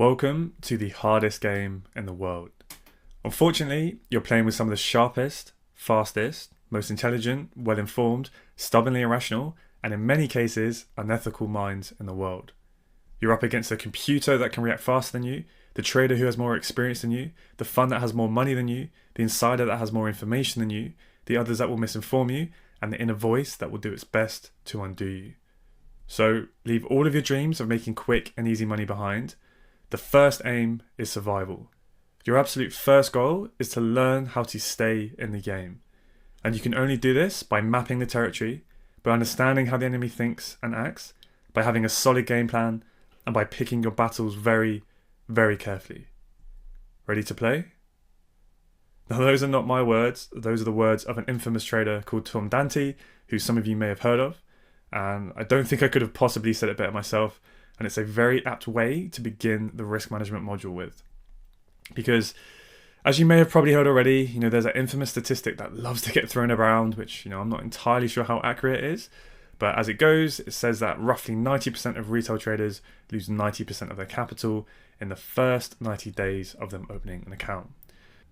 Welcome to the hardest game in the world. Unfortunately, you're playing with some of the sharpest, fastest, most intelligent, well-informed, stubbornly irrational, and in many cases, unethical minds in the world. You're up against a computer that can react faster than you, the trader who has more experience than you, the fund that has more money than you, the insider that has more information than you, the others that will misinform you, and the inner voice that will do its best to undo you. So, leave all of your dreams of making quick and easy money behind. The first aim is survival. Your absolute first goal is to learn how to stay in the game. And you can only do this by mapping the territory, by understanding how the enemy thinks and acts, by having a solid game plan, and by picking your battles very, very carefully. Ready to play? Now those are not my words, those are the words of an infamous trader called Tom Dante, who some of you may have heard of, and I don't think I could have possibly said it better myself. And it's a very apt way to begin the risk management module with. Because as you may have probably heard already, there's an infamous statistic that loves to get thrown around, which, I'm not entirely sure how accurate it is. But as it goes, it says that roughly 90% of retail traders lose 90% of their capital in the first 90 days of them opening an account.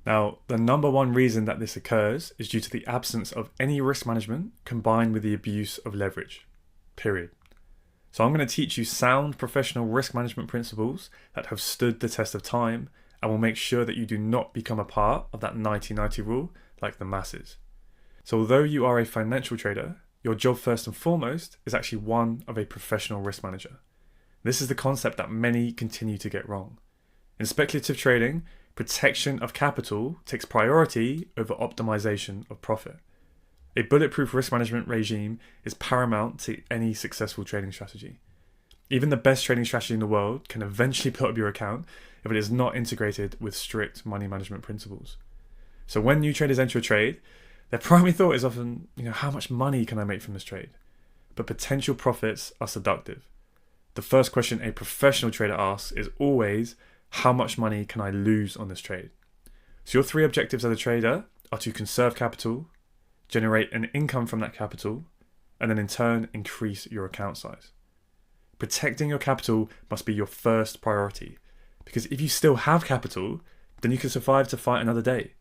Now, the number one reason that this occurs is due to the absence of any risk management combined with the abuse of leverage. Period. So I'm going to teach you sound professional risk management principles that have stood the test of time and will make sure that you do not become a part of that 90-90 rule like the masses. So although you are a financial trader, your job first and foremost is actually one of a professional risk manager. This is the concept that many continue to get wrong. In speculative trading, protection of capital takes priority over optimization of profit. A bulletproof risk management regime is paramount to any successful trading strategy. Even the best trading strategy in the world can eventually blow up your account if it is not integrated with strict money management principles. So when new traders enter a trade, their primary thought is often, how much money can I make from this trade? But potential profits are seductive. The first question a professional trader asks is always, how much money can I lose on this trade? So your three objectives as a trader are to conserve capital, generate an income from that capital, and then in turn increase your account size. Protecting your capital must be your first priority, because if you still have capital, then you can survive to fight another day.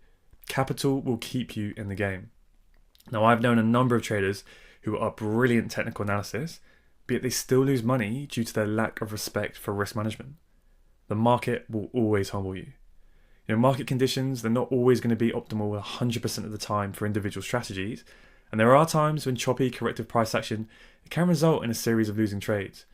Capital will keep you in the game. Now, I've known a number of traders who are brilliant technical analysis, but yet they still lose money due to their lack of respect for risk management. The market will always humble you. Market conditions, they're not always going to be optimal 100% of the time for individual strategies, and there are times when choppy corrective price action can result in a series of losing trades.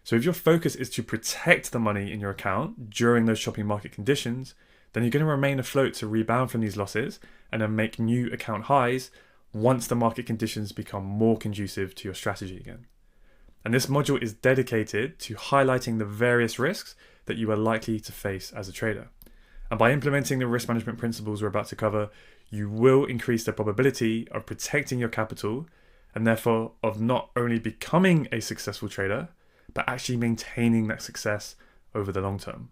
So if your focus is to protect the money in your account during those choppy market conditions, then you're going to remain afloat to rebound from these losses and then make new account highs once the market conditions become more conducive to your strategy again. And this module is dedicated to highlighting the various risks that you are likely to face as a trader. And by implementing the risk management principles we're about to cover, you will increase the probability of protecting your capital and therefore of not only becoming a successful trader, but actually maintaining that success over the long term.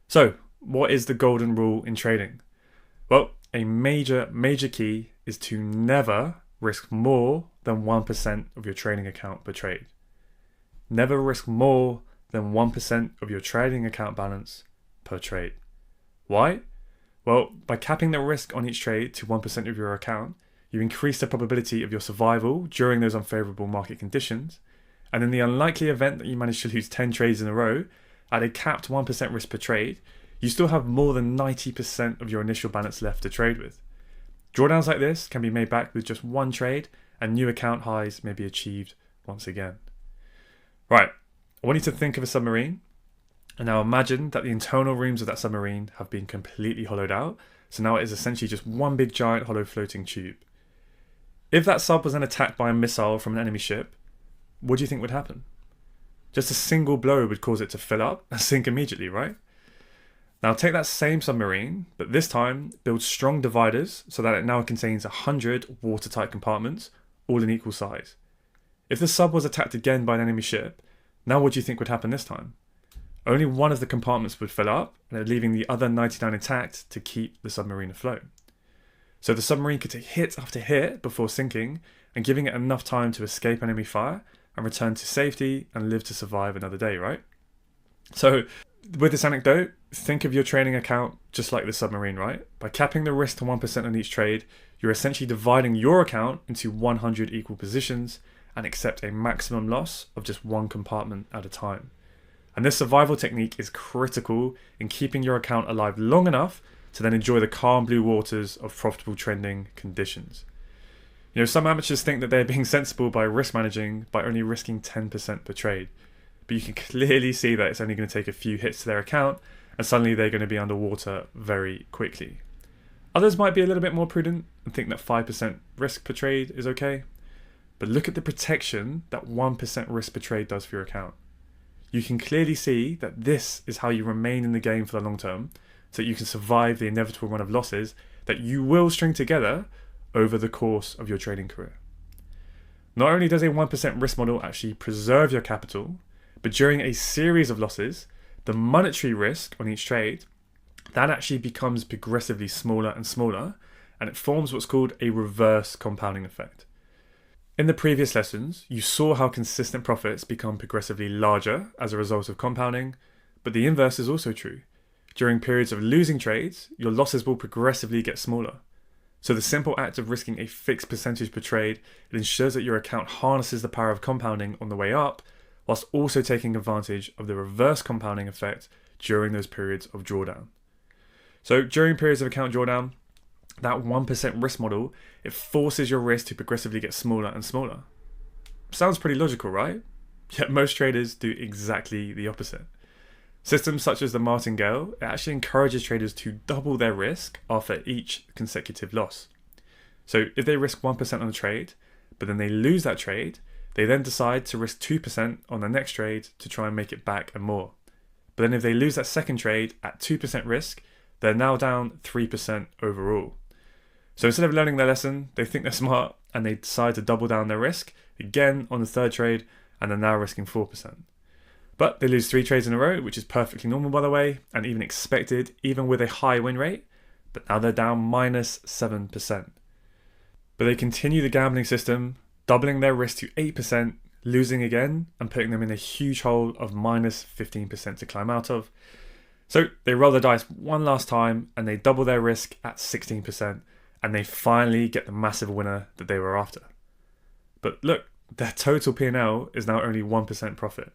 So, what is the golden rule in trading? Well, a major key is to never risk more than 1% of your trading account per trade. Never risk more than 1% of your trading account balance per trade. Why? Well, by capping the risk on each trade to 1% of your account, you increase the probability of your survival during those unfavorable market conditions. And in the unlikely event that you manage to lose 10 trades in a row, at a capped 1% risk per trade, you still have more than 90% of your initial balance left to trade with. Drawdowns like this can be made back with just one trade, and new account highs may be achieved once again. Right, I want you to think of a submarine. And now imagine that the internal rooms of that submarine have been completely hollowed out, so now it is essentially just one big giant hollow floating tube. If that sub was then attacked by a missile from an enemy ship, what do you think would happen? Just a single blow would cause it to fill up and sink immediately, right? Now take that same submarine, but this time build strong dividers so that it now contains 100 watertight compartments, all in equal size. If the sub was attacked again by an enemy ship, now what do you think would happen this time? Only one of the compartments would fill up, and leaving the other 99 intact to keep the submarine afloat. So the submarine could take hit after hit before sinking, and giving it enough time to escape enemy fire and return to safety and live to survive another day, right? So with this anecdote, think of your trading account just like the submarine, right? By capping the risk to 1% on each trade, you're essentially dividing your account into 100 equal positions and accept a maximum loss of just one compartment at a time. And this survival technique is critical in keeping your account alive long enough to then enjoy the calm blue waters of profitable trending conditions. Some amateurs think that they're being sensible by risk managing by only risking 10% per trade. But you can clearly see that it's only going to take a few hits to their account and suddenly they're going to be underwater very quickly. Others might be a little bit more prudent and think that 5% risk per trade is okay. But look at the protection that 1% risk per trade does for your account. You can clearly see that this is how you remain in the game for the long term, so that you can survive the inevitable run of losses that you will string together over the course of your trading career. Not only does a 1% risk model actually preserve your capital, but during a series of losses, the monetary risk on each trade, that actually becomes progressively smaller and smaller, and it forms what's called a reverse compounding effect. In the previous lessons, you saw how consistent profits become progressively larger as a result of compounding, but the inverse is also true. During periods of losing trades, your losses will progressively get smaller. So the simple act of risking a fixed percentage per trade, it ensures that your account harnesses the power of compounding on the way up, whilst also taking advantage of the reverse compounding effect during those periods of drawdown. So during periods of account drawdown, that 1% risk model, it forces your risk to progressively get smaller and smaller. Sounds pretty logical, right? Yet most traders do exactly the opposite. Systems such as the martingale, it actually encourages traders to double their risk after each consecutive loss. So if they risk 1% on a trade, but then they lose that trade, they then decide to risk 2% on the next trade to try and make it back and more. But then if they lose that second trade at 2% risk, they're now down 3% overall. So instead of learning their lesson, they think they're smart and they decide to double down their risk again on the third trade, and they're now risking 4%. But they lose 3 trades in a row, which is perfectly normal by the way, and even expected, even with a high win rate, but now they're down minus 7%. But they continue the gambling system, doubling their risk to 8%, losing again, and putting them in a huge hole of minus 15% to climb out of. So they roll the dice one last time, and they double their risk at 16%, and they finally get the massive winner that they were after. But look, their total P&L is now only 1% profit.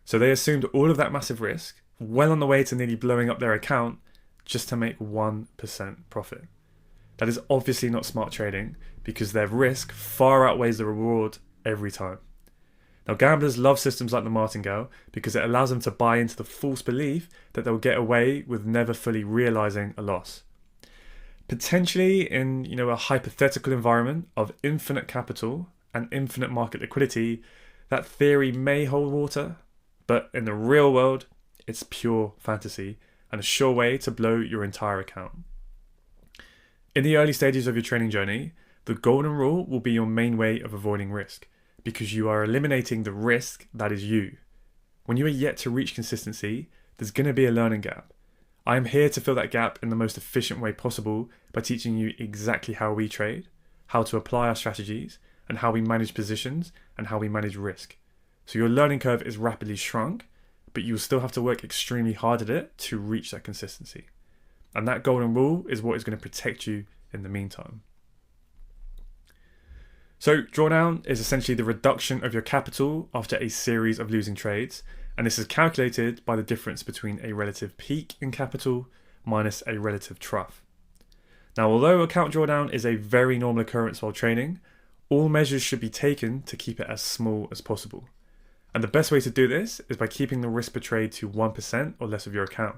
So they assumed all of that massive risk, well on the way to nearly blowing up their account, just to make 1% profit. That is obviously not smart trading, because their risk far outweighs the reward every time. Now, gamblers love systems like the martingale because it allows them to buy into the false belief that they'll get away with never fully realizing a loss. Potentially in a hypothetical environment of infinite capital and infinite market liquidity, that theory may hold water, but in the real world, it's pure fantasy and a sure way to blow your entire account. In the early stages of your trading journey, the golden rule will be your main way of avoiding risk, because you are eliminating the risk that is you. When you are yet to reach consistency, there's going to be a learning gap. I am here to fill that gap in the most efficient way possible by teaching you exactly how we trade, how to apply our strategies, and how we manage positions and how we manage risk. So your learning curve is rapidly shrunk, but you will still have to work extremely hard at it to reach that consistency. And that golden rule is what is going to protect you in the meantime. So drawdown is essentially the reduction of your capital after a series of losing trades, and this is calculated by the difference between a relative peak in capital minus a relative trough. Now, although account drawdown is a very normal occurrence while trading, all measures should be taken to keep it as small as possible. And the best way to do this is by keeping the risk per trade to 1% or less of your account.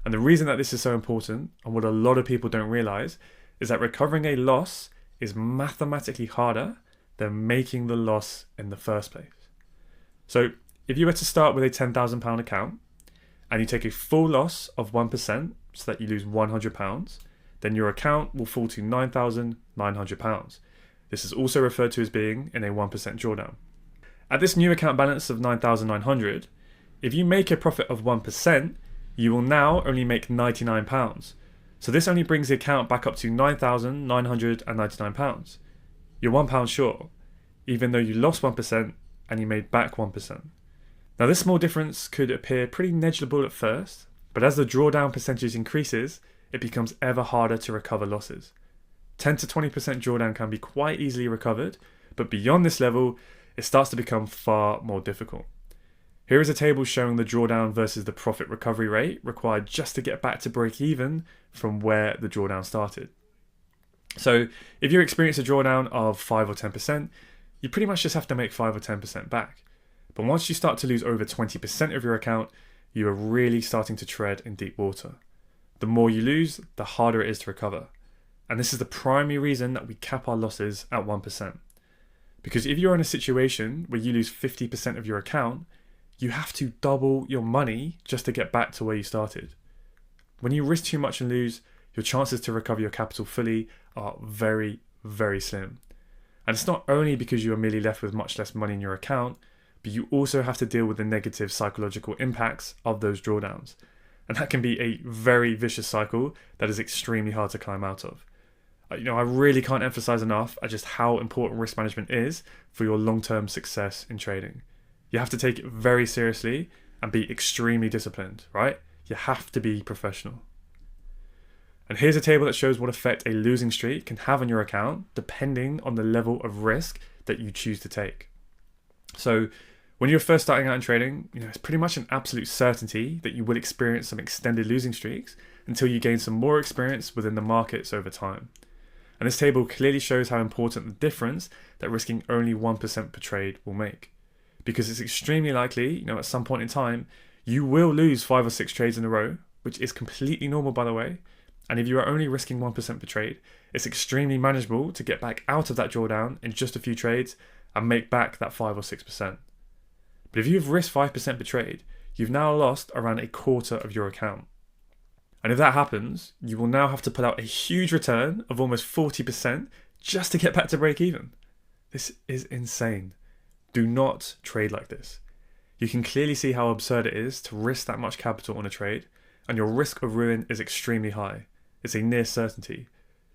And the reason that this is so important, and what a lot of people don't realize, is that recovering a loss is mathematically harder than making the loss in the first place. So if you were to start with a £10,000 account and you take a full loss of 1% so that you lose £100, then your account will fall to £9,900. This is also referred to as being in a 1% drawdown. At this new account balance of £9,900, if you make a profit of 1%, you will now only make £99. So this only brings the account back up to £9,999. You're £1 short, even though you lost 1% and you made back 1%. Now, this small difference could appear pretty negligible at first, but as the drawdown percentage increases, it becomes ever harder to recover losses. 10 to 20% drawdown can be quite easily recovered, but beyond this level, it starts to become far more difficult. Here is a table showing the drawdown versus the profit recovery rate required just to get back to break even from where the drawdown started. So if you experience a drawdown of 5 or 10%, you pretty much just have to make 5 or 10% back. But once you start to lose over 20% of your account, you are really starting to tread in deep water. The more you lose, the harder it is to recover. And this is the primary reason that we cap our losses at 1%. Because if you're in a situation where you lose 50% of your account, you have to double your money just to get back to where you started. When you risk too much and lose, your chances to recover your capital fully are very, very slim. And it's not only because you are merely left with much less money in your account, but you also have to deal with the negative psychological impacts of those drawdowns. And that can be a very vicious cycle that is extremely hard to climb out of. I really can't emphasize enough at just how important risk management is for your long-term success in trading. You have to take it very seriously and be extremely disciplined, right? You have to be professional. And here's a table that shows what effect a losing streak can have on your account depending on the level of risk that you choose to take. So when you're first starting out in trading, it's pretty much an absolute certainty that you will experience some extended losing streaks until you gain some more experience within the markets over time. And this table clearly shows how important the difference that risking only 1% per trade will make. Because it's extremely likely, at some point in time, you will lose 5 or 6 trades in a row, which is completely normal, by the way. And if you are only risking 1% per trade, it's extremely manageable to get back out of that drawdown in just a few trades and make back that 5 or 6%. But if you've risked 5% per trade, you've now lost around a quarter of your account. And if that happens, you will now have to put out a huge return of almost 40% just to get back to break even. This is insane. Do not trade like this. You can clearly see how absurd it is to risk that much capital on a trade, and your risk of ruin is extremely high. It's a near certainty.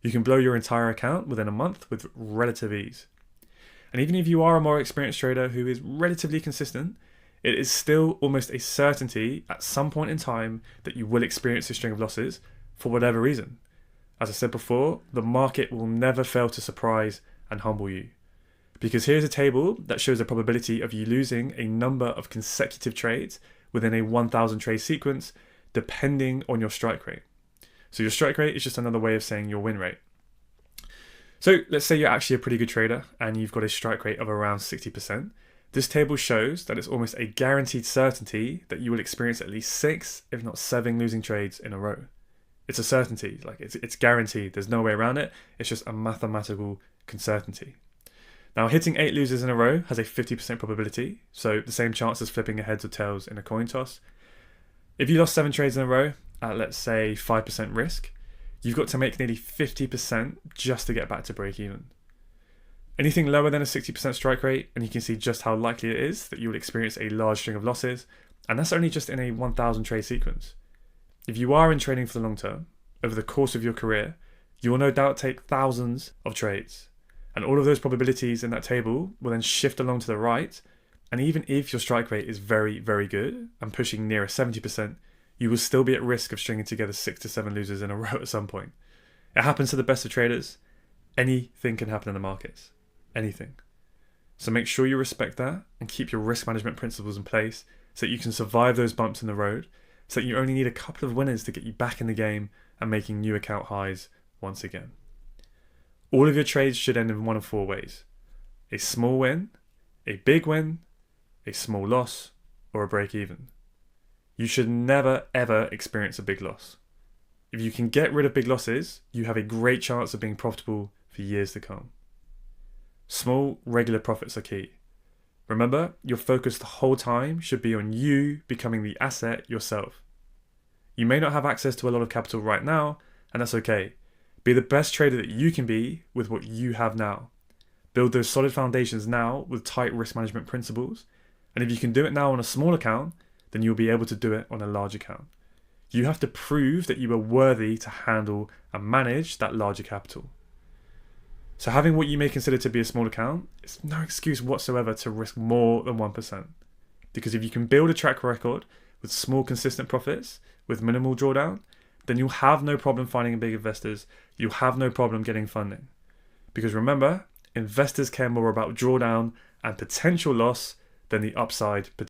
You can blow your entire account within a month with relative ease. And even if you are a more experienced trader who is relatively consistent, it is still almost a certainty at some point in time that you will experience a string of losses for whatever reason. As I said before, the market will never fail to surprise and humble you. Because here's a table that shows the probability of you losing a number of consecutive trades within a 1,000 trade sequence depending on your strike rate. So your strike rate is just another way of saying your win rate. So let's say you're actually a pretty good trader and you've got a strike rate of around 60%. This table shows that it's almost a guaranteed certainty that you will experience at least 6, if not 7 losing trades in a row. It's a certainty, it's guaranteed. There's no way around it. It's just a mathematical certainty. Now, hitting 8 losers in a row has a 50% probability, so the same chance as flipping a heads or tails in a coin toss. If you lost 7 trades in a row at, let's say, 5% risk, you've got to make nearly 50% just to get back to break even. Anything lower than a 60% strike rate, and you can see just how likely it is that you will experience a large string of losses, and that's only just in a 1,000 trade sequence. If you are in trading for the long term, over the course of your career, you will no doubt take thousands of trades. And all of those probabilities in that table will then shift along to the right, and even if your strike rate is very, very good and pushing near a 70%, you will still be at risk of stringing together 6 to 7 losers in a row at some point. It happens to the best of traders. Anything can happen in the markets. Anything. So make sure you respect that and keep your risk management principles in place so that you can survive those bumps in the road, so that you only need a couple of winners to get you back in the game and making new account highs once again. All of your trades should end in one of 4 ways: a small win, a big win, a small loss, or a break even. You should never ever experience a big loss. If you can get rid of big losses, you have a great chance of being profitable for years to come. Small, regular profits are key. Remember, your focus the whole time should be on you becoming the asset yourself. You may not have access to a lot of capital right now, and that's okay. Be the best trader that you can be with what you have now. Build those solid foundations now with tight risk management principles, and if you can do it now on a small account, then you'll be able to do it on a large account. You have to prove that you are worthy to handle and manage that larger capital. So having what you may consider to be a small account is no excuse whatsoever to risk more than 1%. Because if you can build a track record with small consistent profits, with minimal drawdown, then you'll have no problem finding big investors. You'll have no problem getting funding. Because remember, investors care more about drawdown and potential loss than the upside potential.